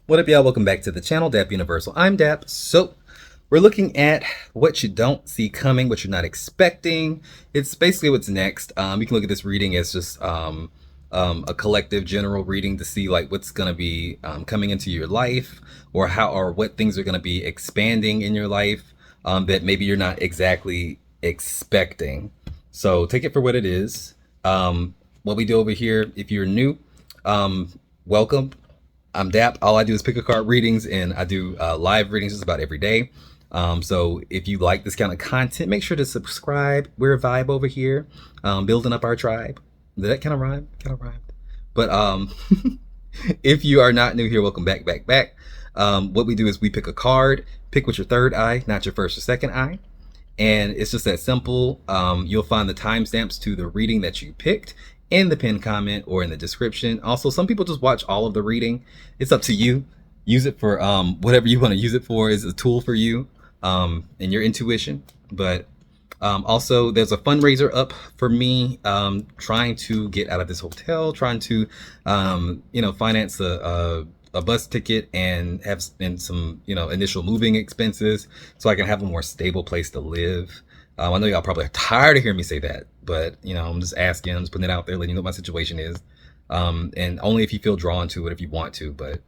What up, y'all? Welcome back to the channel, Dap Universal. I'm Dap. So we're looking at what you don't see coming, what you're not expecting. It's basically what's next. You can look at this reading as just a collective general reading to see like what's going to be coming into your life, or how or what things are going to be expanding in your life that maybe you're not exactly expecting. So take it for what it is. What we do over here, if you're new, welcome. I'm Dap. All I do is pick a card readings, and I do live readings just about every day. So if you like this kind of content, make sure to subscribe. We're a vibe over here, building up our tribe. Did that kind of rhyme? Kind of rhymed. But if you are not new here, welcome back. What we do is we pick a card, pick with your third eye, not your first or second eye. And it's just that simple. You'll find the timestamps to the reading that you picked in the pinned comment or in the description. Also, some people just watch all of the reading. It's up to you. Use it for whatever you want to use it for. Is a tool for you and your intuition. But also, there's a fundraiser up for me trying to get out of this hotel, trying to finance a bus ticket and have some initial moving expenses so I can have a more stable place to live. I know y'all probably are tired of hearing me say that, but I'm just asking, I'm just putting it out there, letting you know what my situation is. And only if you feel drawn to it, if you want to, but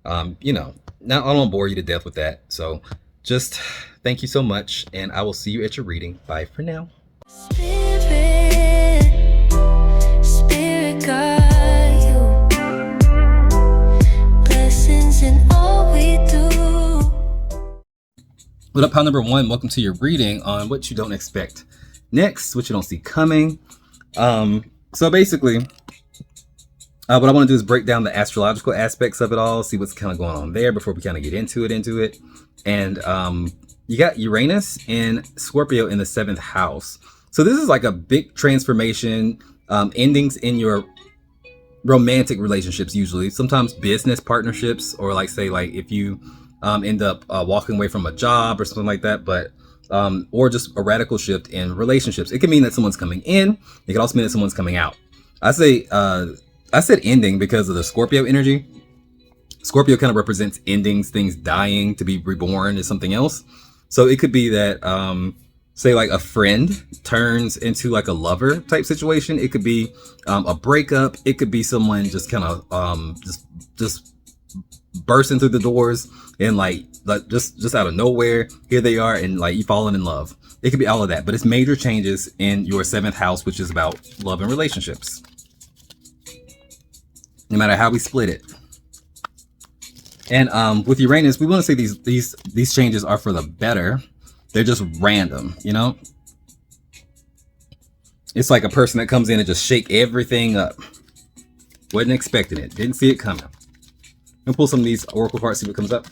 not, I don't bore you to death with that. So just thank you so much, and I will see you at your reading. Bye for now. Spirit guide you. Blessings in all we do. What up, pile number one? Welcome to your reading on what you don't expect next, what you don't see coming. So basically, what I want to do is break down the astrological aspects of it all, see what's kind of going on there before we kind of get into it. And you got Uranus and Scorpio in the 7th house. So this is like a big transformation, endings in your romantic relationships, usually, sometimes business partnerships, or like say like if you end up walking away from a job or something like that, but or just a radical shift in relationships. It can mean that someone's coming in. It can also mean that someone's coming out. I said ending because of the Scorpio energy. Scorpio kind of represents endings, things dying to be reborn as something else. So it could be that say like a friend turns into like a lover type situation. It could be a breakup. It could be someone just kind of just bursting through the doors and like just out of nowhere, here they are, and like you falling in love. It could be all of that, but it's major changes in your 7th house, which is about love and relationships. No matter how we split it. And with Uranus, we want to say these changes are for the better. They're just random, It's like a person that comes in and just shake everything up. Wasn't expecting it. Didn't see it coming. I'm gonna pull some of these oracle cards, see what comes up.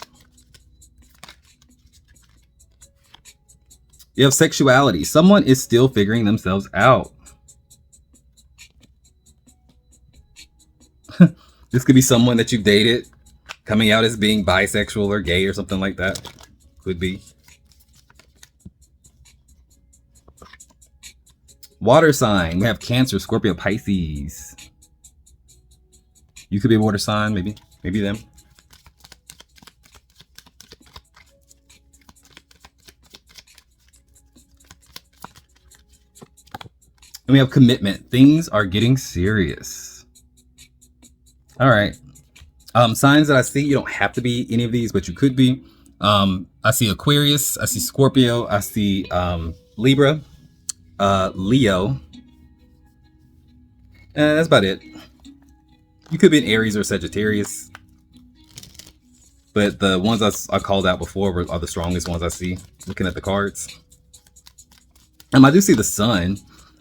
You have sexuality. Someone is still figuring themselves out. This could be someone that you've dated, coming out as being bisexual or gay or something like that. Could be. Water sign. We have Cancer, Scorpio, Pisces. You could be a water sign, maybe them. And we have commitment. Things are getting serious. All right. Signs that I see, you don't have to be any of these, but you could be. I see Aquarius. I see Scorpio. I see Libra, Leo. And that's about it. You could be an Aries or Sagittarius. But the ones I called out before are the strongest ones I see, looking at the cards. I do see the sun.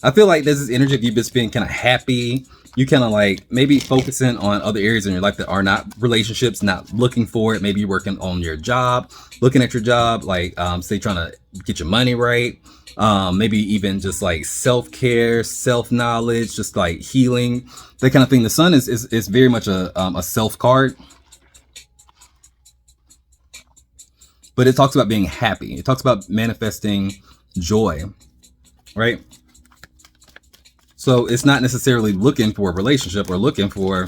I feel like there's this energy of you just being kind of happy. You kind of like maybe focusing on other areas in your life that are not relationships, not looking for it. Maybe you're working on your job, looking at your job, like say trying to get your money right. Maybe even just like self-care, self-knowledge, just like healing, that kind of thing. The sun is very much a self card. But it talks about being happy. It talks about manifesting joy, right? So it's not necessarily looking for a relationship or looking for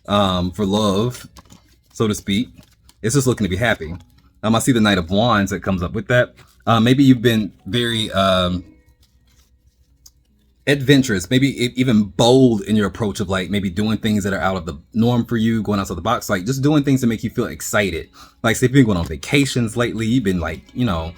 love, so to speak. It's just looking to be happy. I see the Knight of Wands that comes up with that. Maybe you've been very adventurous, maybe even bold in your approach of like maybe doing things that are out of the norm for you, going outside the box, like just doing things that make you feel excited. Like say if you've been going on vacations lately, you've been like, you know,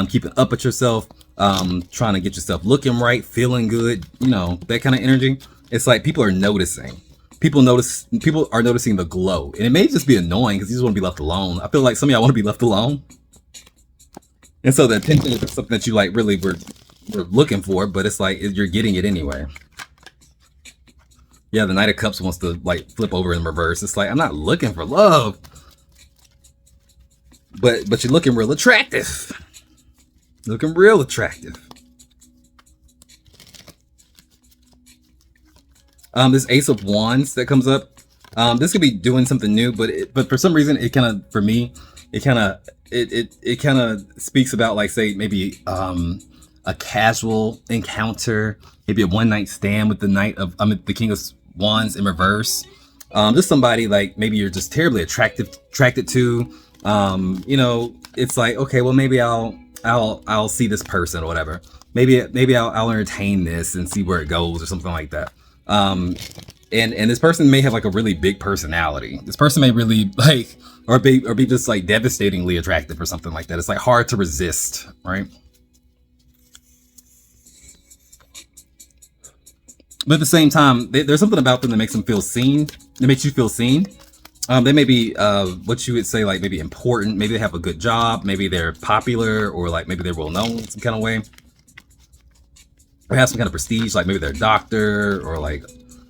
keeping up with yourself, trying to get yourself looking right, feeling good, you know, that kind of energy. It's like people are noticing. People are noticing the glow, and it may just be annoying because you just want to be left alone. I feel like some of y'all want to be left alone, and so the attention is something that you like really were looking for, but it's like you're getting it anyway. Yeah, the Knight of Cups wants to like flip over in reverse. It's like, I'm not looking for love, but you're looking real attractive. Looking real attractive. This Ace of Wands that comes up, this could be doing something new, but for some reason it kind of, for me, it kind of speaks about like, say maybe a casual encounter, maybe a one-night stand with the King of Wands in reverse. Just somebody like maybe you're just terribly attracted to. You know, it's like, okay, well maybe I'll see this person or whatever. Maybe I'll entertain this and see where it goes or something like that. And this person may have like a really big personality. This person may really like, or be just like devastatingly attractive or something like that. It's like hard to resist, right? But at the same time, there's something about them that makes them feel seen. That makes you feel seen. They may be what you would say like maybe important. Maybe they have a good job. Maybe they're popular, or like maybe they're well known in some kind of way. Or have some kind of prestige, like maybe they're a doctor or like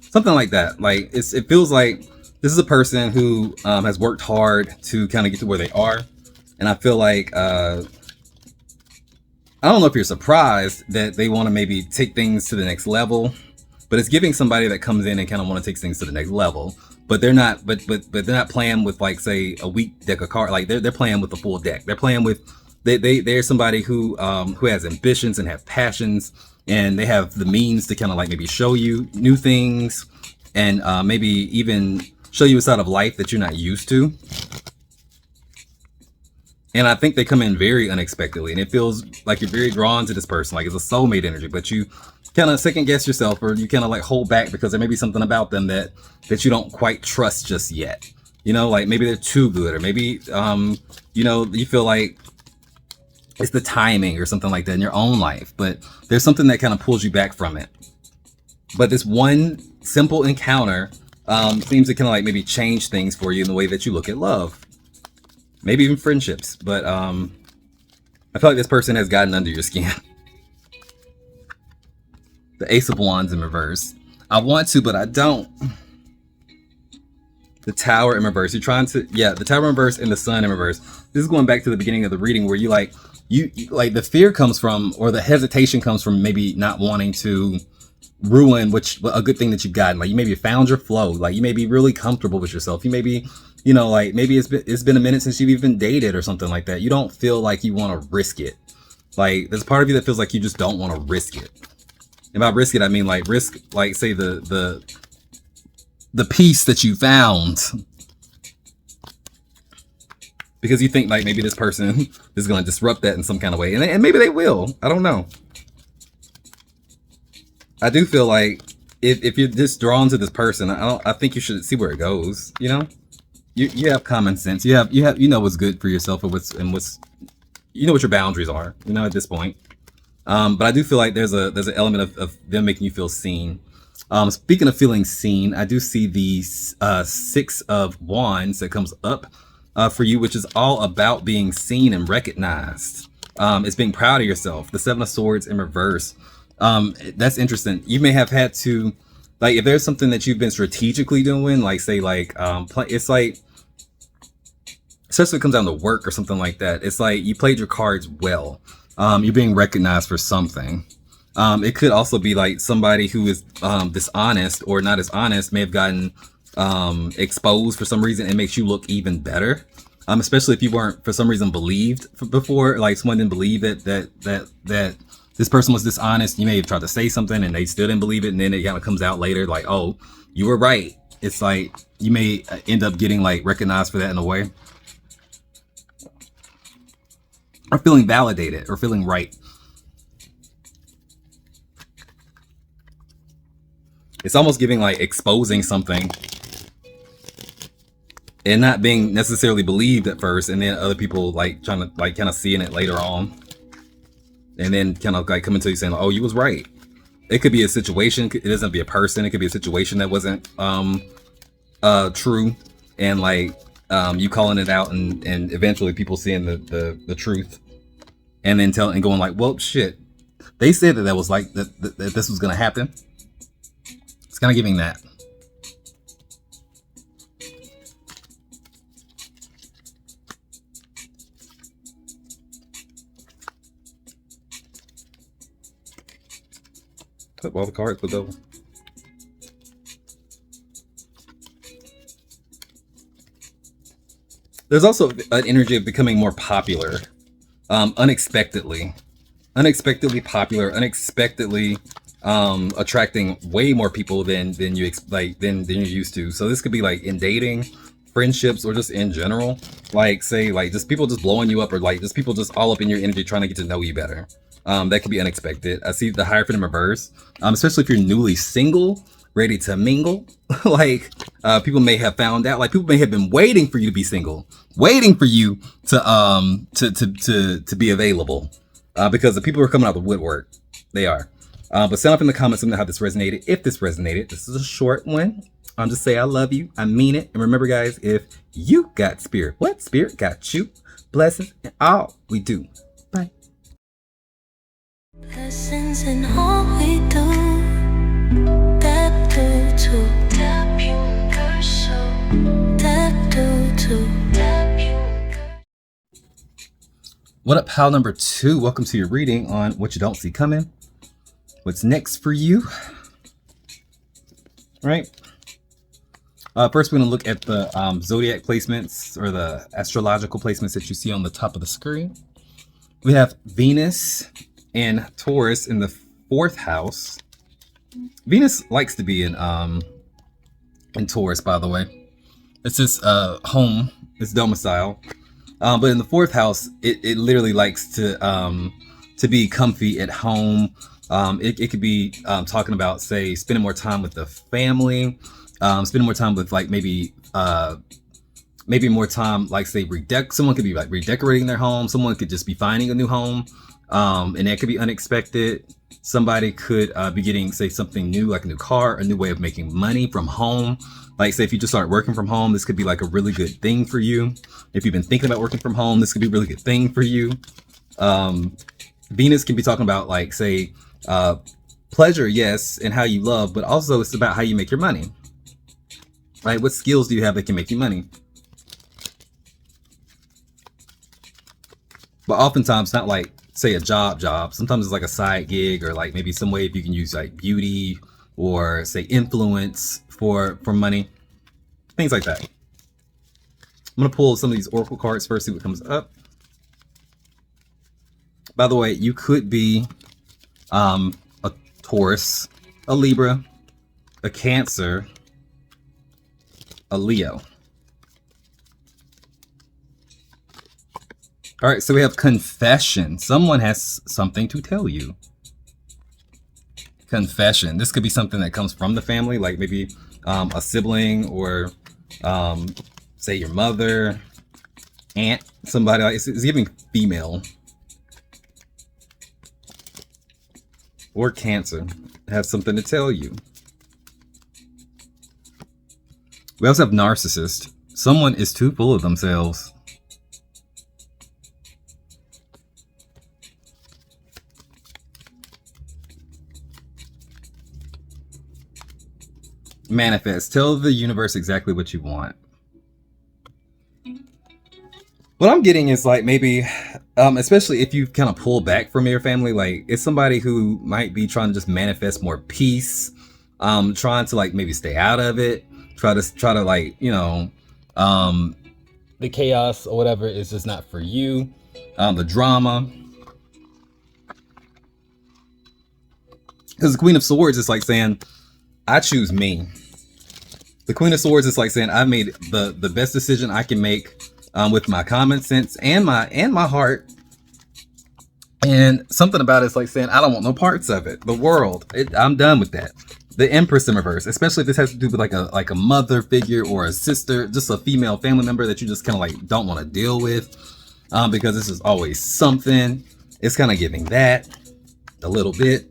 something like that. Like it feels like this is a person who has worked hard to kind of get to where they are. And I feel like I don't know if you're surprised that they want to maybe take things to the next level. But it's giving somebody that comes in and kind of want to take things to the next level, but they're not. But they're not playing with like say a weak deck of cards. Like they're playing with the full deck. They're playing with they're somebody who has ambitions and have passions, and they have the means to kind of like maybe show you new things, and maybe even show you a side of life that you're not used to. And I think they come in very unexpectedly, and it feels like you're very drawn to this person, like it's a soulmate energy, but you kind of second guess yourself, or you kind of like hold back because there may be something about them that you don't quite trust just yet. You know, like maybe they're too good, or maybe, you know, you feel like it's the timing or something like that in your own life, but there's something that kind of pulls you back from it. But this one simple encounter seems to kind of like maybe change things for you in the way that you look at love. Maybe even friendships, but I feel like this person has gotten under your skin. The Ace of Wands in reverse. I want to, but I don't. The Tower in reverse. You're trying to, yeah, the Tower in reverse and the Sun in reverse. This is going back to the beginning of the reading where you like the fear comes from, or the hesitation comes from maybe not wanting to ruin a good thing that you've gotten. Like you maybe found your flow. Like you may be really comfortable with yourself. You may be, you know, like maybe it's been a minute since you've even dated or something like that. You don't feel like you want to risk it. Like there's part of you that feels like you just don't want to risk it. And by risk it, I mean like risk, like say the peace that you found, because you think like maybe this person is going to disrupt that in some kind of way, and maybe they will. I don't know. I do feel like if you're just drawn to this person, I think you should see where it goes. You know, you have common sense. You know what's good for yourself, or what's you know what your boundaries are. You know at this point. But I do feel like there's an element of them making you feel seen. Speaking of feeling seen, I do see the Six of Wands that comes up for you, which is all about being seen and recognized. It's being proud of yourself. The Seven of Swords in reverse. That's interesting. You may have had to, like, if there's something that you've been strategically doing, like say like it's like, especially when it comes down to work or something like that, it's like you played your cards well. You're being recognized for something. It could also be like somebody who is dishonest or not as honest may have gotten exposed for some reason. It makes you look even better. Especially if you weren't for some reason believed before, like someone didn't believe that this person was dishonest. You may have tried to say something and they still didn't believe it, and then it kind of comes out later like, oh, you were right. It's like you may end up getting like recognized for that in a way. or feeling validated or feeling right. It's almost giving like exposing something and not being necessarily believed at first, and then other people like trying to like kind of seeing it later on, and then kind of like coming to you saying, oh, you was right. It could be a situation. It doesn't have to be a person. It could be a situation that wasn't true, and like you calling it out, and eventually people seeing the truth, and then telling and going like, well, shit, they said that was like that this was gonna happen. It's kind of giving that. Flip all the cards with double. There's also an energy of becoming more popular, unexpectedly popular, unexpectedly attracting way more people than you than you're used to. So this could be like in dating, friendships, or just in general. Like say like just people just blowing you up, or like just people just all up in your energy trying to get to know you better. That could be unexpected. I see the Hierophant in reverse, especially if you're newly single, ready to mingle. Like people may have found out, like people may have been waiting for you to be single, waiting for you to be available, because the people are coming out of the woodwork. They are. But sound off in the comments how this resonated. If this resonated, this is a short one. Just say I love you. I mean it. And remember, guys, if you got spirit, what spirit got you? Blessings and all we do. Bye. Blessings in all we do. That do to DapUnderwood. That do to DapUnderwood. What up, pal number 2? Welcome to your reading on what you don't see coming. What's next for you? Right. First, we're going to look at the zodiac placements, or the astrological placements that you see on the top of the screen. We have Venus and Taurus in the 4th house. Venus likes to be in Taurus, by the way. It's just home, it's domicile. But in the 4th house, it literally likes to be comfy at home. It could be talking about, say, spending more time with the family, spending more time with like maybe more time, like say someone could be like redecorating their home. Someone could just be finding a new home, and that could be unexpected. Somebody could be getting, say, something new, like a new car, a new way of making money from home. Like say if you just start working from home, this could be like a really good thing for you. If you've been thinking about working from home, this could be a really good thing for you. Venus can be talking about like, say, pleasure, yes, and how you love, but also it's about how you make your money. Right? What skills do you have that can make you money? But oftentimes not like, say, a job. Sometimes it's like a side gig, or like maybe some way if you can use like beauty or say influence for money. Things like that. I'm gonna pull some of these oracle cards first, see what comes up. By the way, you could be a Taurus, a Libra, a Cancer, a Leo. All right, so we have confession. Someone has something to tell you. Confession. This could be something that comes from the family, like maybe a sibling, or say your mother, aunt, somebody. Like it's giving female. Or Cancer have something to tell you. We also have narcissist. Someone is too full of themselves. Manifest. Tell the universe exactly what you want. What I'm getting is like maybe, especially if you kind of pull back from your family, like it's somebody who might be trying to just manifest more peace, trying to like maybe stay out of it, try to like, you know, the chaos or whatever is just not for you, the drama. Because the Queen of Swords is like saying, I choose me. The Queen of Swords is like saying, I made the best decision I can make with my common sense and my heart, And something about it's like saying, I don't want no parts of it. The world, I'm done with that. The Empress in reverse, especially if this has to do with like a mother figure or a sister, just a female family member that you just kind of like don't want to deal with, because this is always something. It's kind of giving that a little bit.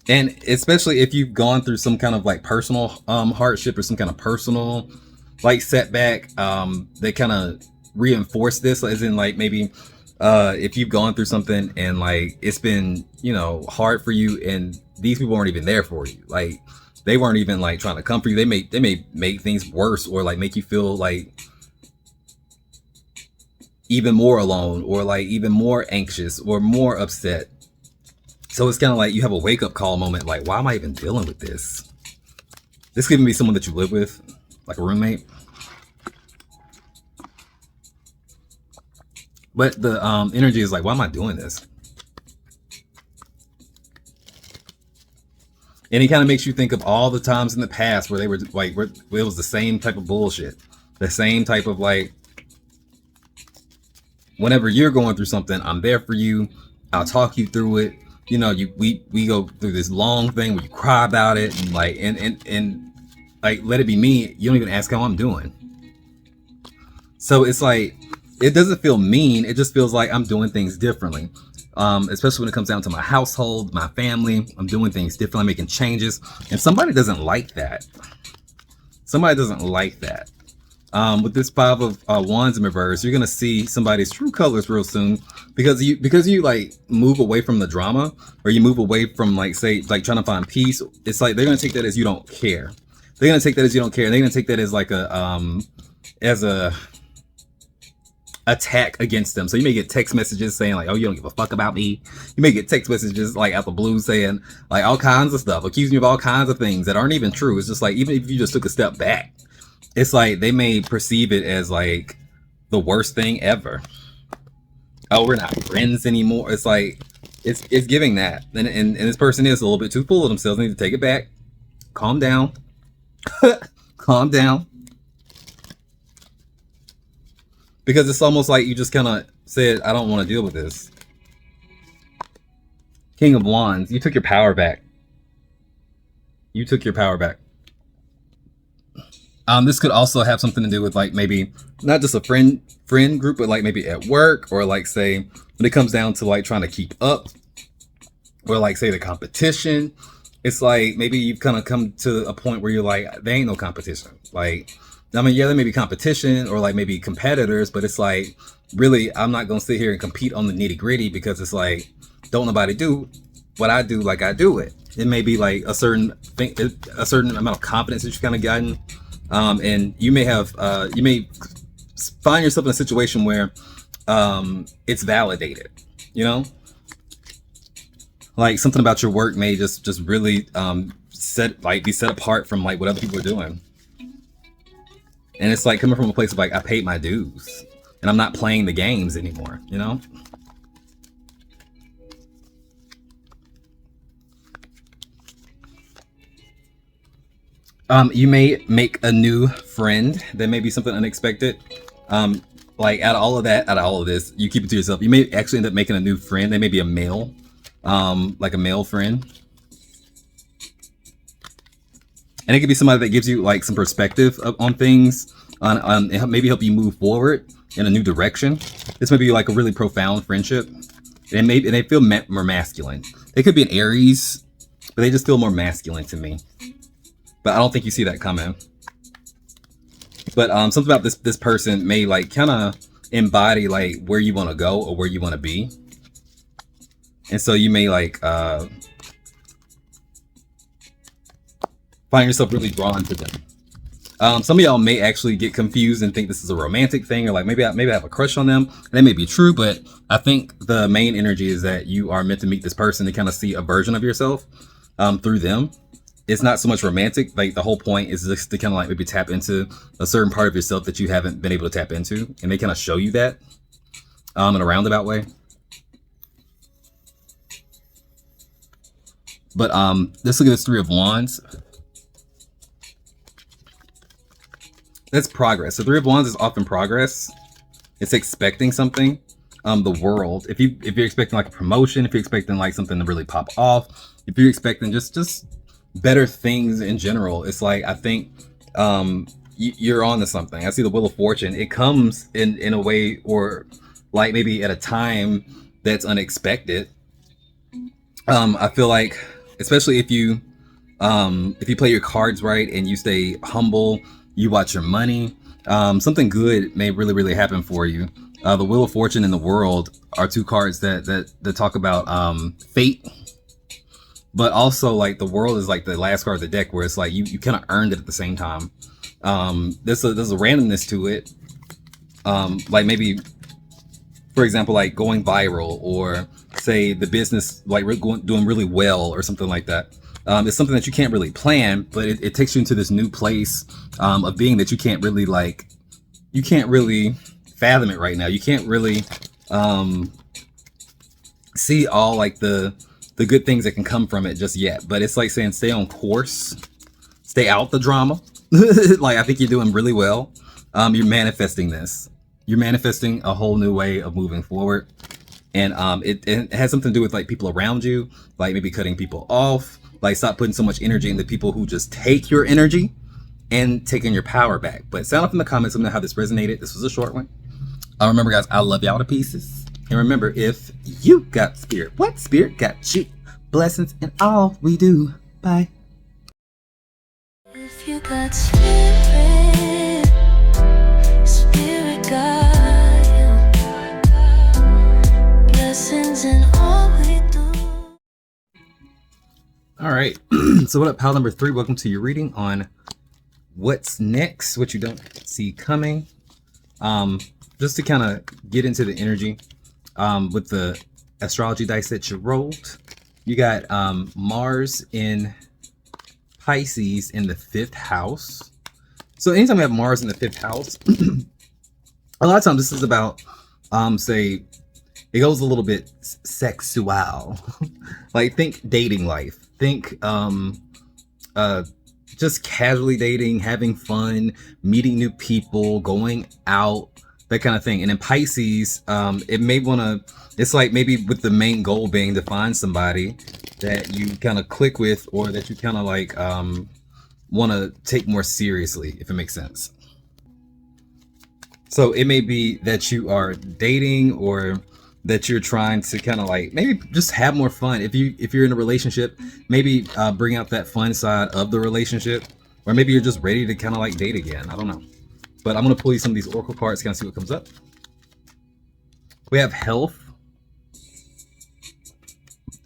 And especially if you've gone through some kind of like personal hardship or some kind of personal like setback, they kind of reinforce this, as in like maybe if you've gone through something and like it's been, you know, hard for you, and these people weren't even there for you, like they weren't even like trying to comfort you. They may make things worse, or like make you feel like even more alone, or like even more anxious or more upset. So it's kind of like you have a wake-up call moment, like, why am I even dealing with this? This could even be someone that you live with, like a roommate. But the energy is like, why am I doing this? And it kind of makes you think of all the times in the past where they were like, where it was the same type of bullshit. The same type of like, whenever you're going through something, I'm there for you. I'll talk you through it. You know, we go through this long thing where you cry about it, and like and like let it be me. You don't even ask how I'm doing. So it's like, it doesn't feel mean. It just feels like I'm doing things differently. Especially when it comes down to my household, my family. I'm doing things differently, I'm making changes, and somebody doesn't like that. Somebody doesn't like that. With this 5 of Wands in reverse, you're gonna see somebody's true colors real soon, because you like move away from the drama, or you move away from like, say, like trying to find peace. It's like they're gonna take that as you don't care. They're gonna take that as you don't care. They're gonna take that as like a attack against them. So you may get text messages saying like, oh, you don't give a fuck about me. You may get text messages like out the blue saying like all kinds of stuff, accusing you of all kinds of things that aren't even true. It's just like, even if you just took a step back, it's like they may perceive it as like the worst thing ever. Oh, we're not friends anymore. It's like, it's giving that. And this person is a little bit too full of themselves. They need to take it back. Calm down. Calm down. Because it's almost like you just kind of said, I don't want to deal with this. King of Wands, you took your power back. You took your power back. This could also have something to do with like maybe not just a friend group, but like maybe at work, or like say when it comes down to like trying to keep up, or like say the competition. It's like maybe you've kind of come to a point where you're like, there ain't no competition. Like, I mean, yeah, there may be competition or like maybe competitors, but it's like, really, I'm not gonna sit here and compete on the nitty gritty, because it's like, don't nobody do what I do like I do it. It may be like a certain thing, a certain amount of confidence that you've kind of gotten. And you may have, you may find yourself in a situation where it's validated, you know, like something about your work may just really be set apart from like what other people are doing. And it's like coming from a place of like, I paid my dues and I'm not playing the games anymore, you know? You may make a new friend. That may be something unexpected. Like out of all of this, you keep it to yourself. You may actually end up making a new friend. They may be a male, like a male friend. And it could be somebody that gives you like some perspective on things, on maybe help you move forward in a new direction. This may be like a really profound friendship. And they feel more masculine. They could be an Aries, but they just feel more masculine to me. But I don't think you see that coming. But something about this person may like kind of embody like where you want to go or where you want to be. And so you may like find yourself really drawn to them. Some of y'all may actually get confused and think this is a romantic thing, or like maybe I have a crush on them. And that may be true, but I think the main energy is that you are meant to meet this person to kind of see a version of yourself through them. It's not so much romantic. Like the whole point is just to kind of like maybe tap into a certain part of yourself that you haven't been able to tap into, and they kind of show you that in a roundabout way. But let's look at this 3 of Wands. That's progress. The 3 of Wands is often progress. It's expecting something. The world. If you're expecting like a promotion, if you're expecting like something to really pop off, if you're expecting just better things in general, it's like I think you're on to something. I see the Wheel of Fortune. It comes in a way, or like maybe at a time that's unexpected. I feel like, especially if you play your cards right and you stay humble, you watch your money, something good may really happen for you. The Wheel of Fortune and the World are two cards that talk about fate, but also like the World is like the last card of the deck, where it's like you kind of earned it at the same time. There's a randomness to it. Like maybe, for example, like going viral, or say the business like doing really well or something like that. It's something that you can't really plan, but it takes you into this new place of being that you can't really fathom it right now. You can't really see all like the good things that can come from it just yet. But it's like saying stay on course, stay out the drama. Like I think you're doing really well. You're manifesting this. You're manifesting a whole new way of moving forward. And it has something to do with like people around you, like maybe cutting people off, like stop putting so much energy into people who just take your energy and taking your power back. But sound off in the comments, let me know how this resonated. This was a short one. Remember guys, I love y'all to pieces. And remember, if you got spirit, what spirit got you? Blessings in all we do. Bye. If you got spirit, spirit got you. Blessings in all we do. All right. So what up, pal number 3? Welcome to your reading on what's next, what you don't see coming. Just to kind of get into the energy with the astrology dice that you rolled. You got Mars in Pisces in the 5th house. So anytime we have Mars in the 5th house, a lot of times this is about, say, it goes a little bit sexual. Like think dating life. Think just casually dating, having fun, meeting new people, going out, that kind of thing. And in Pisces, it may want to, it's like maybe with the main goal being to find somebody that you kind of click with, or that you kind of like want to take more seriously, if it makes sense. So it may be that you are dating, or that you're trying to kind of like maybe just have more fun. If you're in a relationship, maybe bring out that fun side of the relationship, or maybe you're just ready to kind of like date again. I don't know. But I'm going to pull you some of these oracle cards, kind of see what comes up. We have health.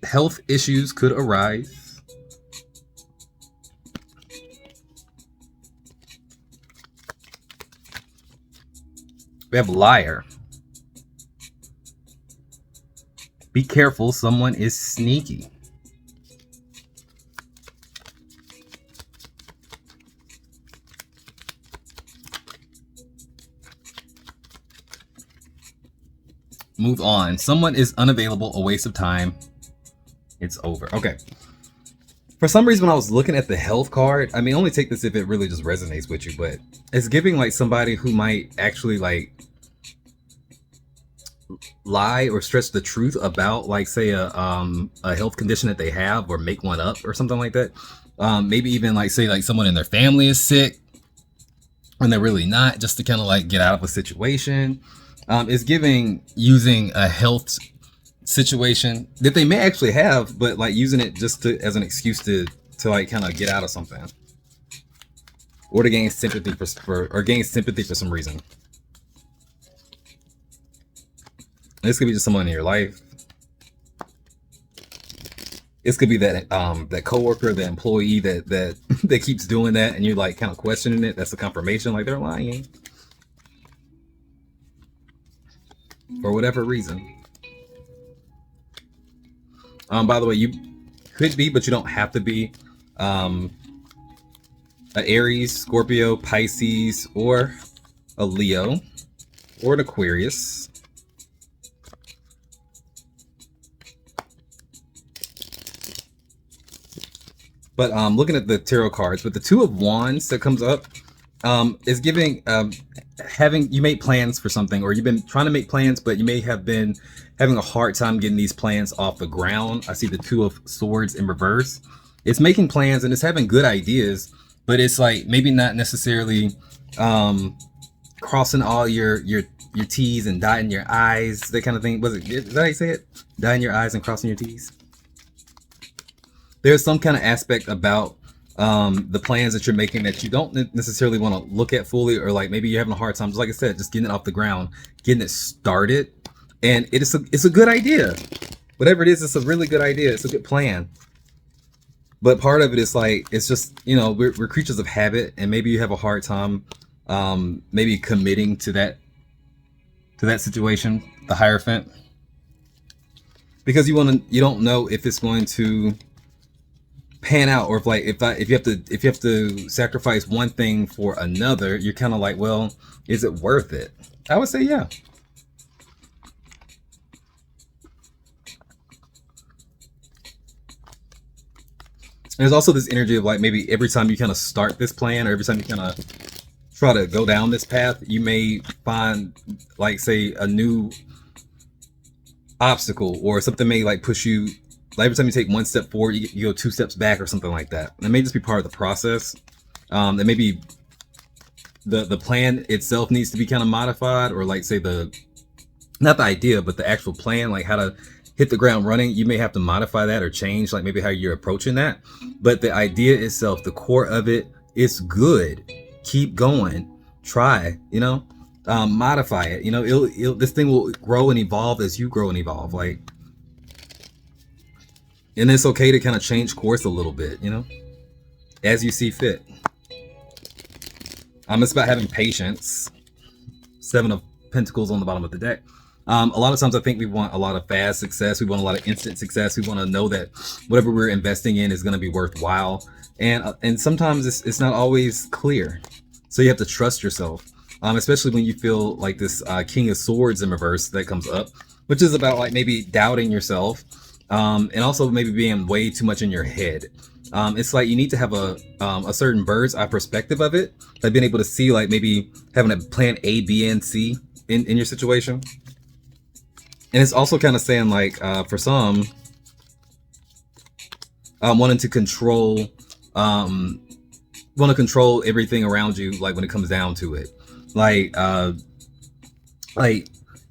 Health issues could arise. We have liar. Be careful, someone is sneaky. Move on. Someone is unavailable, a waste of time. It's over. Okay. For some reason, when I was looking at the health card, I mean, only take this if it really just resonates with you, but it's giving like somebody who might actually like lie or stretch the truth about like say a health condition that they have, or make one up or something like that. Maybe even like say like someone in their family is sick when they're really not, just to kind of like get out of a situation. It's giving using a health situation that they may actually have, but like using it just to as an excuse to like kind of get out of something, or to gain sympathy for gain sympathy for some reason. This could be just someone in your life. This could be that that coworker, the employee that keeps doing that, and you're like kind of questioning it. That's a confirmation, like they're lying for whatever reason. By the way, you could be, but you don't have to be, an Aries, Scorpio, Pisces, or a Leo, or an Aquarius. But looking at the tarot cards, with the 2 of Wands that comes up, Is giving having you made plans for something, or you've been trying to make plans, but you may have been having a hard time getting these plans off the ground. I see the Two of Swords in reverse. It's making plans and it's having good ideas, but it's like maybe not necessarily crossing all your T's and dotting your I's, that kind of thing. Is that how you say it? Dotting your I's and crossing your T's. There's some kind of aspect about the plans that you're making that you don't necessarily want to look at fully, or like maybe you're having a hard time, just like I said, just getting it off the ground, getting it started. And it's a good idea. Whatever it is, it's a really good idea. It's a good plan. But part of it is like, it's just, you know, we're creatures of habit, and maybe you have a hard time maybe committing to that situation, the Hierophant, because you don't know if it's going to pan out, or if you have to sacrifice one thing for another, you're kind of like, well, is it worth it? I would say yeah. There's also this energy of like, maybe every time you kind of start this plan, or every time you kind of try to go down this path, you may find, like, say, a new obstacle, or something may like push you. Like every time you take one step forward, you go 2 steps back, or something like that. It may just be part of the process. It may be the plan itself needs to be kind of modified, or like, say, not the idea, but the actual plan, like how to hit the ground running. You may have to modify that or change, like maybe how you're approaching that. But the idea itself, the core of it, is good. Keep going. Try. You know, modify it. You know, this thing will grow and evolve as you grow and evolve. Like, and it's okay to kind of change course a little bit. You know, as you see fit. It's about having patience. 7 of Pentacles on the bottom of the deck. A lot of times I think we want a lot of fast success. We want a lot of instant success. We want to know that whatever we're investing in is going to be worthwhile. And sometimes it's not always clear. So you have to trust yourself, especially when you feel like this King of Swords in reverse that comes up, which is about like maybe doubting yourself, and also maybe being way too much in your head. It's like you need to have a certain bird's eye perspective of it, like being able to see, like maybe having a plan A, B, and C in your situation. And it's also kind of saying, like, for some, wanting to control, everything around you, like when it comes down to it. Like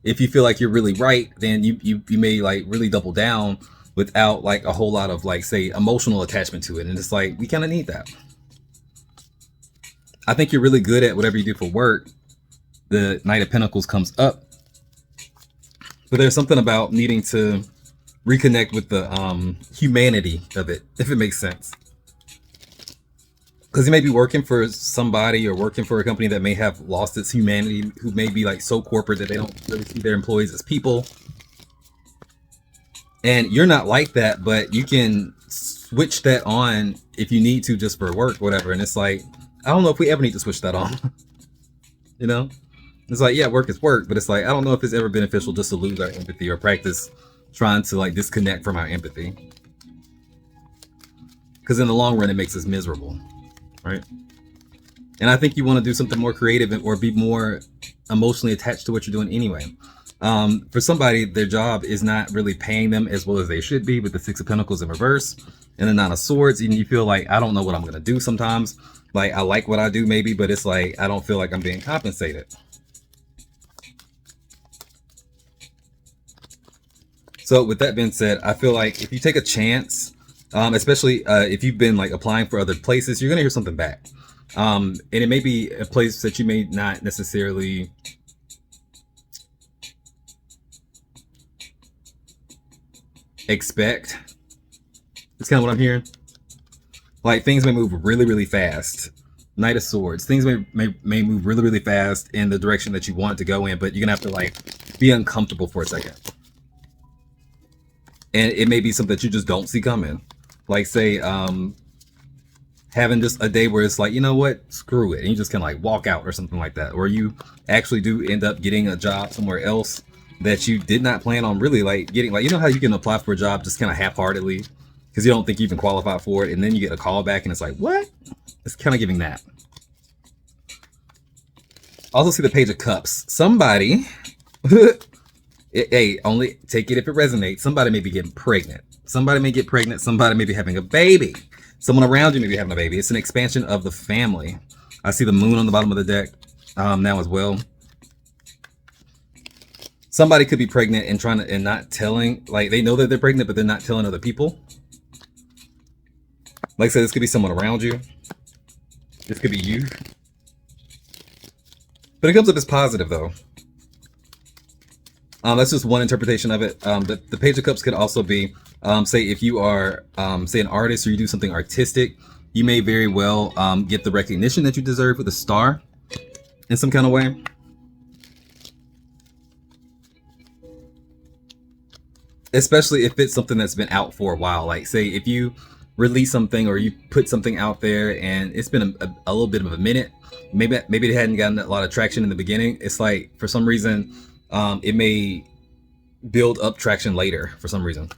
if you feel like you're really right, then you may like really double down without like a whole lot of, like, say, emotional attachment to it. And it's like, we kind of need that. I think you're really good at whatever you do for work. The Knight of Pentacles comes up. But there's something about needing to reconnect with the humanity of it, if it makes sense. Because you may be working for somebody, or working for a company that may have lost its humanity, who may be like so corporate that they don't really see their employees as people. And you're not like that, but you can switch that on if you need to, just for work, whatever. And it's like, I don't know if we ever need to switch that on. You know? It's like, yeah, work is work, but it's like, I don't know if it's ever beneficial just to lose our empathy, or practice trying to like disconnect from our empathy. Because in the long run, it makes us miserable, right? And I think you want to do something more creative, or be more emotionally attached to what you're doing anyway. For somebody, their job is not really paying them as well as they should be, with the 6 of Pentacles in reverse and the 9 of Swords. And you feel like, I don't know what I'm going to do sometimes. Like, I like what I do maybe, but it's like, I don't feel like I'm being compensated. So with that being said, I feel like if you take a chance, especially if you've been like applying for other places, you're going to hear something back. And it may be a place that you may not necessarily expect. It's kind of what I'm hearing. Like, things may move really, really fast. Knight of Swords. Things may move really, really fast in the direction that you want it to go in, but you're going to have to like be uncomfortable for a second. And it may be something that you just don't see coming. Like, say, having just a day where it's like, you know what, screw it. And you just kind of like walk out or something like that. Or you actually do end up getting a job somewhere else that you did not plan on really like getting. Like, you know how you can apply for a job just kind of half-heartedly because you don't think you even qualify for it. And then you get a call back and it's like, what? It's kind of giving that. Also see the Page of Cups. Somebody, hey, only take it if it resonates. Somebody may be getting pregnant. Somebody may get pregnant. Somebody may be having a baby. Someone around you may be having a baby. It's an expansion of the family. I see the moon on the bottom of the deck now as well. Somebody could be pregnant and trying to and not telling, like they know that they're pregnant, but they're not telling other people. Like I said, this could be someone around you. This could be you. But it comes up as positive though. That's just one interpretation of it. The Page of Cups could also be, say if you are, say an artist or you do something artistic, you may very well get the recognition that you deserve with a star in some kind of way. Especially if it's something that's been out for a while. Like say if you release something or you put something out there and it's been a little bit of a minute, maybe it hadn't gotten a lot of traction in the beginning. It's like for some reason it may build up traction later for some reason.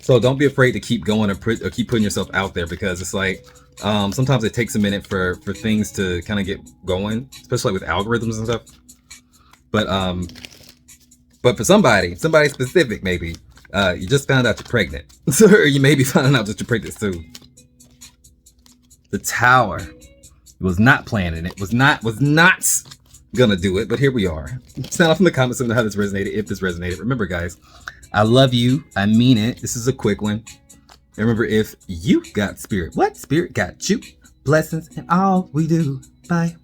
So don't be afraid to keep going or keep putting yourself out there, because it's like sometimes it takes a minute for things to kind of get going, especially with algorithms and stuff. But for somebody specific, maybe you just found out you're pregnant, or you may be finding out that you're pregnant soon. The Tower was not planning it, was not gonna do it, but here we are. Sound off in the comments and know how this resonated, if this resonated. Remember, guys, I love you. I mean it. This is a quick one. And remember, if you got spirit, what spirit got you? Blessings in all we do. Bye.